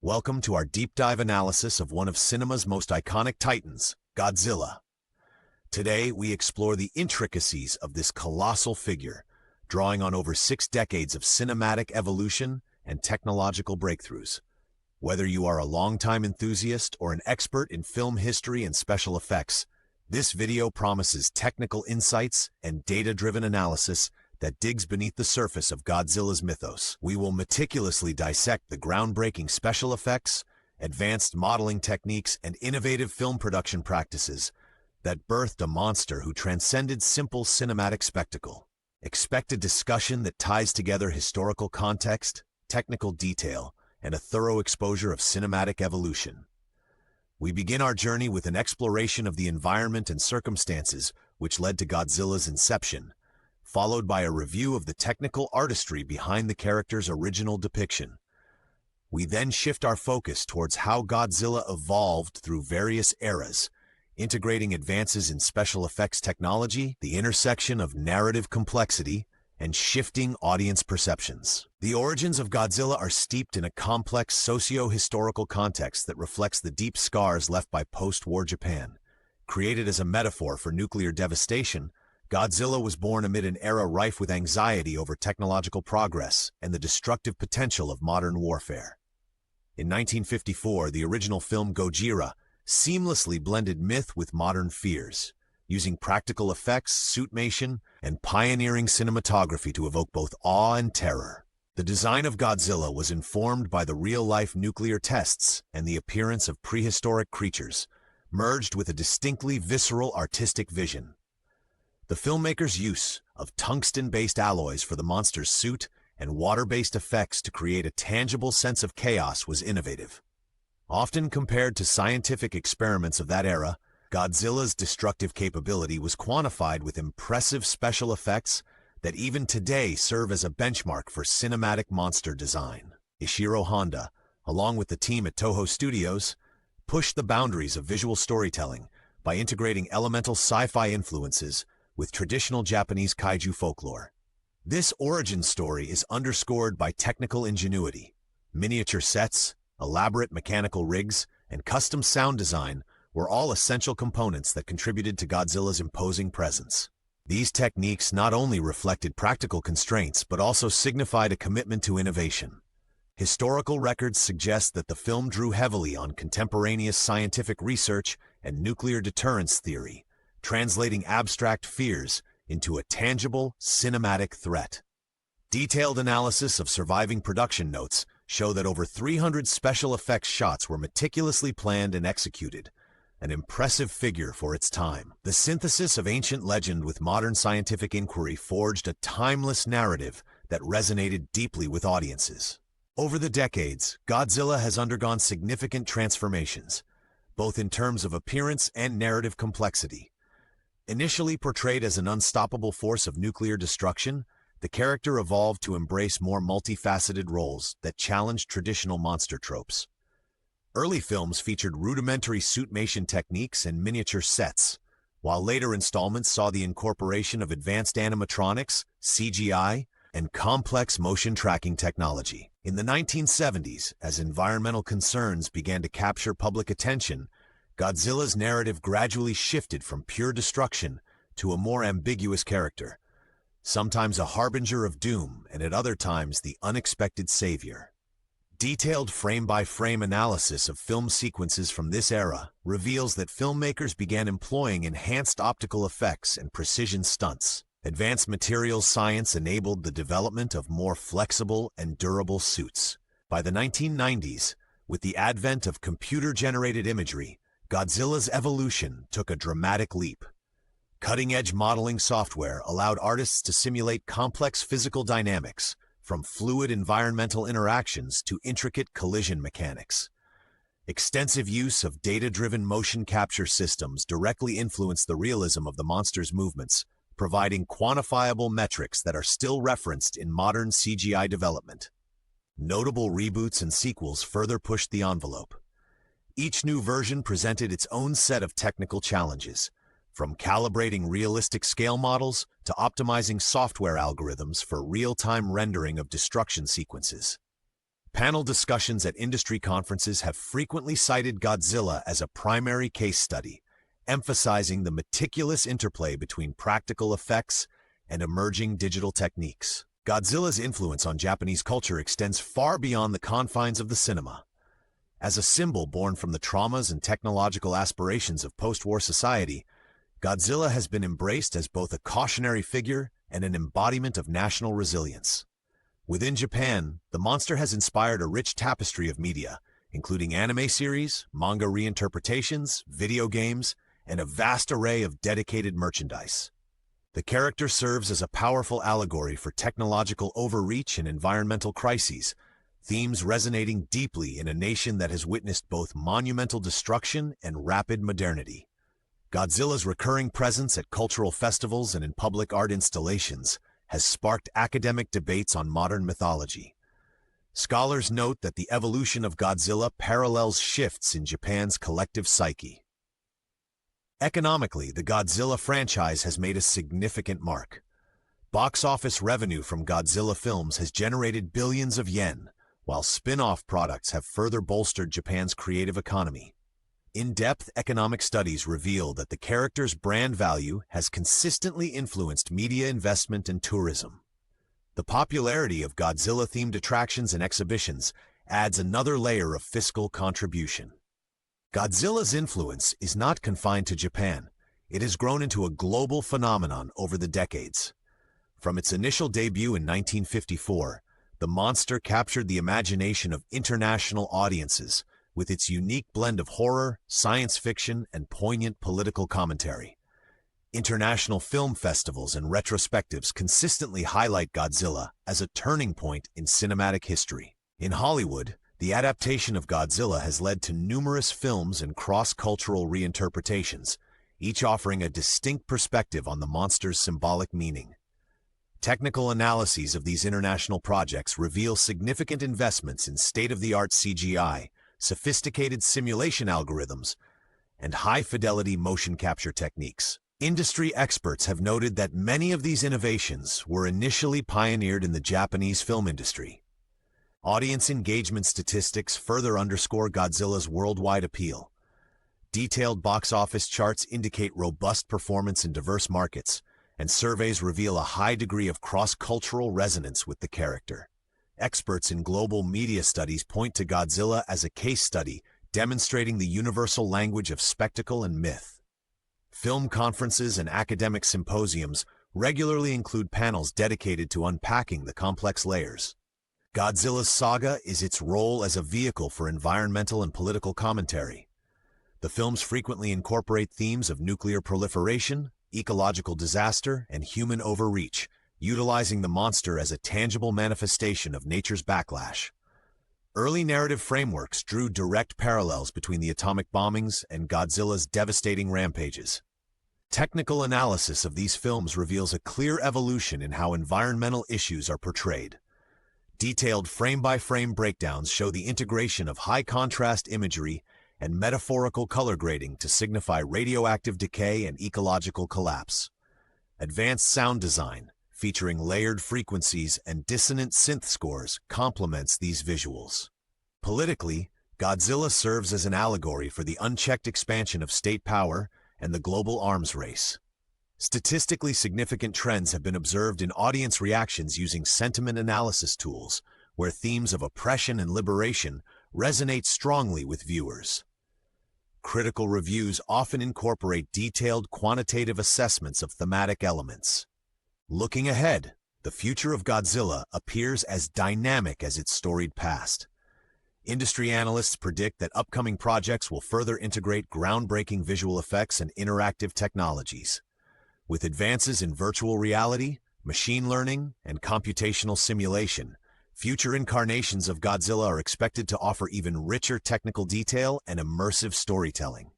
Welcome to our deep dive analysis of one of cinema's most iconic titans, Godzilla. Today, we explore the intricacies of this colossal figure, drawing on over 6 decades of cinematic evolution and technological breakthroughs. Whether you are a longtime enthusiast or an expert in film history and special effects, this video promises technical insights and data-driven analysis that digs beneath the surface of Godzilla's mythos. We will meticulously dissect the groundbreaking special effects, advanced modeling techniques, and innovative film production practices that birthed a monster who transcended simple cinematic spectacle. Expect a discussion that ties together historical context, technical detail, and a thorough exposure of cinematic evolution. We begin our journey with an exploration of the environment and circumstances which led to Godzilla's inception, followed by a review of the technical artistry behind the character's original depiction. We then shift our focus towards how Godzilla evolved through various eras, integrating advances in special effects technology, the intersection of narrative complexity, and shifting audience perceptions. The origins of Godzilla are steeped in a complex socio-historical context that reflects the deep scars left by post-war Japan. Created as a metaphor for nuclear devastation, Godzilla was born amid an era rife with anxiety over technological progress and the destructive potential of modern warfare. In 1954, the original film Godzilla seamlessly blended myth with modern fears, using practical effects, suitmation, and pioneering cinematography to evoke both awe and terror. The design of Godzilla was informed by the real-life nuclear tests and the appearance of prehistoric creatures, merged with a distinctly visceral artistic vision. The filmmaker's use of tungsten-based alloys for the monster's suit and water-based effects to create a tangible sense of chaos was innovative. Often compared to scientific experiments of that era, Godzilla's destructive capability was quantified with impressive special effects that even today serve as a benchmark for cinematic monster design. Ishiro Honda, along with the team at Toho Studios, pushed the boundaries of visual storytelling by integrating elemental sci-fi influences with traditional Japanese kaiju folklore. This origin story is underscored by technical ingenuity. Miniature sets, elaborate mechanical rigs, and custom sound design were all essential components that contributed to Godzilla's imposing presence. These techniques not only reflected practical constraints but also signified a commitment to innovation. Historical records suggest that the film drew heavily on contemporaneous scientific research and nuclear deterrence theory, translating abstract fears into a tangible, cinematic threat. Detailed analysis of surviving production notes show that over 300 special effects shots were meticulously planned and executed, an impressive figure for its time. The synthesis of ancient legend with modern scientific inquiry forged a timeless narrative that resonated deeply with audiences. Over the decades, Godzilla has undergone significant transformations, both in terms of appearance and narrative complexity. Initially portrayed as an unstoppable force of nuclear destruction, the character evolved to embrace more multifaceted roles that challenged traditional monster tropes. Early films featured rudimentary suitmation techniques and miniature sets, while later installments saw the incorporation of advanced animatronics, CGI, and complex motion tracking technology. In the 1970s, as environmental concerns began to capture public attention, Godzilla's narrative gradually shifted from pure destruction to a more ambiguous character, sometimes a harbinger of doom and at other times the unexpected savior. Detailed frame-by-frame analysis of film sequences from this era reveals that filmmakers began employing enhanced optical effects and precision stunts. Advanced materials science enabled the development of more flexible and durable suits. By the 1990s, with the advent of computer-generated imagery, Godzilla's evolution took a dramatic leap. Cutting-edge modeling software allowed artists to simulate complex physical dynamics, from fluid environmental interactions to intricate collision mechanics. Extensive use of data-driven motion capture systems directly influenced the realism of the monster's movements, providing quantifiable metrics that are still referenced in modern CGI development. Notable reboots and sequels further pushed the envelope. Each new version presented its own set of technical challenges, from calibrating realistic scale models to optimizing software algorithms for real-time rendering of destruction sequences. Panel discussions at industry conferences have frequently cited Godzilla as a primary case study, emphasizing the meticulous interplay between practical effects and emerging digital techniques. Godzilla's influence on Japanese culture extends far beyond the confines of the cinema. As a symbol born from the traumas and technological aspirations of post-war society, Godzilla has been embraced as both a cautionary figure and an embodiment of national resilience. Within Japan, the monster has inspired a rich tapestry of media, including anime series, manga reinterpretations, video games, and a vast array of dedicated merchandise. The character serves as a powerful allegory for technological overreach and environmental crises, themes resonating deeply in a nation that has witnessed both monumental destruction and rapid modernity. Godzilla's recurring presence at cultural festivals and in public art installations has sparked academic debates on modern mythology. Scholars note that the evolution of Godzilla parallels shifts in Japan's collective psyche. Economically, the Godzilla franchise has made a significant mark. Box office revenue from Godzilla films has generated billions of yen, while spin-off products have further bolstered Japan's creative economy. In-depth economic studies reveal that the character's brand value has consistently influenced media investment and tourism. The popularity of Godzilla-themed attractions and exhibitions adds another layer of fiscal contribution. Godzilla's influence is not confined to Japan. It has grown into a global phenomenon over the decades. From its initial debut in 1954, the monster captured the imagination of international audiences with its unique blend of horror, science fiction, and poignant political commentary. International film festivals and retrospectives consistently highlight Godzilla as a turning point in cinematic history. In Hollywood, the adaptation of Godzilla has led to numerous films and cross-cultural reinterpretations, each offering a distinct perspective on the monster's symbolic meaning. Technical analyses of these international projects reveal significant investments in state-of-the-art CGI, sophisticated simulation algorithms, and high-fidelity motion capture techniques. Industry experts have noted that many of these innovations were initially pioneered in the Japanese film industry. Audience engagement statistics further underscore Godzilla's worldwide appeal. Detailed box office charts indicate robust performance in diverse markets, and surveys reveal a high degree of cross-cultural resonance with the character. Experts in global media studies point to Godzilla as a case study, demonstrating the universal language of spectacle and myth. Film conferences and academic symposiums regularly include panels dedicated to unpacking the complex layers. Godzilla's saga is its role as a vehicle for environmental and political commentary. The films frequently incorporate themes of nuclear proliferation, ecological disaster, and human overreach, utilizing the monster as a tangible manifestation of nature's backlash. Early narrative frameworks drew direct parallels between the atomic bombings and Godzilla's devastating rampages. Technical analysis of these films reveals a clear evolution in how environmental issues are portrayed. Detailed frame-by-frame breakdowns show the integration of high-contrast imagery and metaphorical color grading to signify radioactive decay and ecological collapse. Advanced sound design, featuring layered frequencies and dissonant synth scores, complements these visuals. Politically, Godzilla serves as an allegory for the unchecked expansion of state power and the global arms race. Statistically significant trends have been observed in audience reactions using sentiment analysis tools, where themes of oppression and liberation resonate strongly with viewers. Critical reviews often incorporate detailed quantitative assessments of thematic elements. Looking ahead, the future of Godzilla appears as dynamic as its storied past. Industry analysts predict that upcoming projects will further integrate groundbreaking visual effects and interactive technologies. With advances in virtual reality, machine learning, and computational simulation, future incarnations of Godzilla are expected to offer even richer technical detail and immersive storytelling.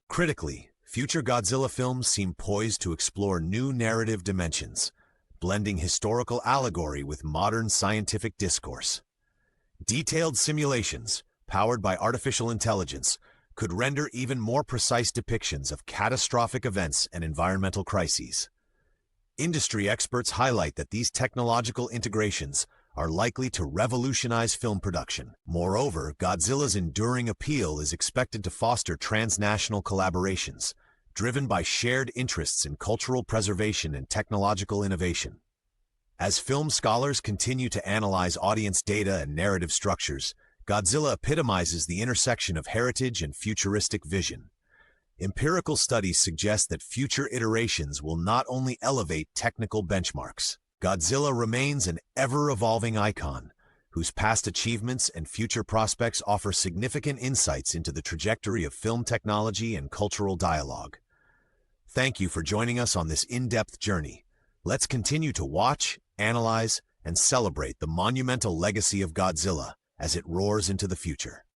Critically, future Godzilla films seem poised to explore new narrative dimensions, blending historical allegory with modern scientific discourse. Detailed simulations, powered by artificial intelligence, could render even more precise depictions of catastrophic events and environmental crises. Industry experts highlight that these technological integrations are likely to revolutionize film production. Moreover, Godzilla's enduring appeal is expected to foster transnational collaborations, driven by shared interests in cultural preservation and technological innovation. As film scholars continue to analyze audience data and narrative structures, Godzilla epitomizes the intersection of heritage and futuristic vision. Empirical studies suggest that future iterations will not only elevate technical benchmarks. Godzilla remains an ever-evolving icon, whose past achievements and future prospects offer significant insights into the trajectory of film technology and cultural dialogue. Thank you for joining us on this in-depth journey. Let's continue to watch, analyze, and celebrate the monumental legacy of Godzilla as it roars into the future.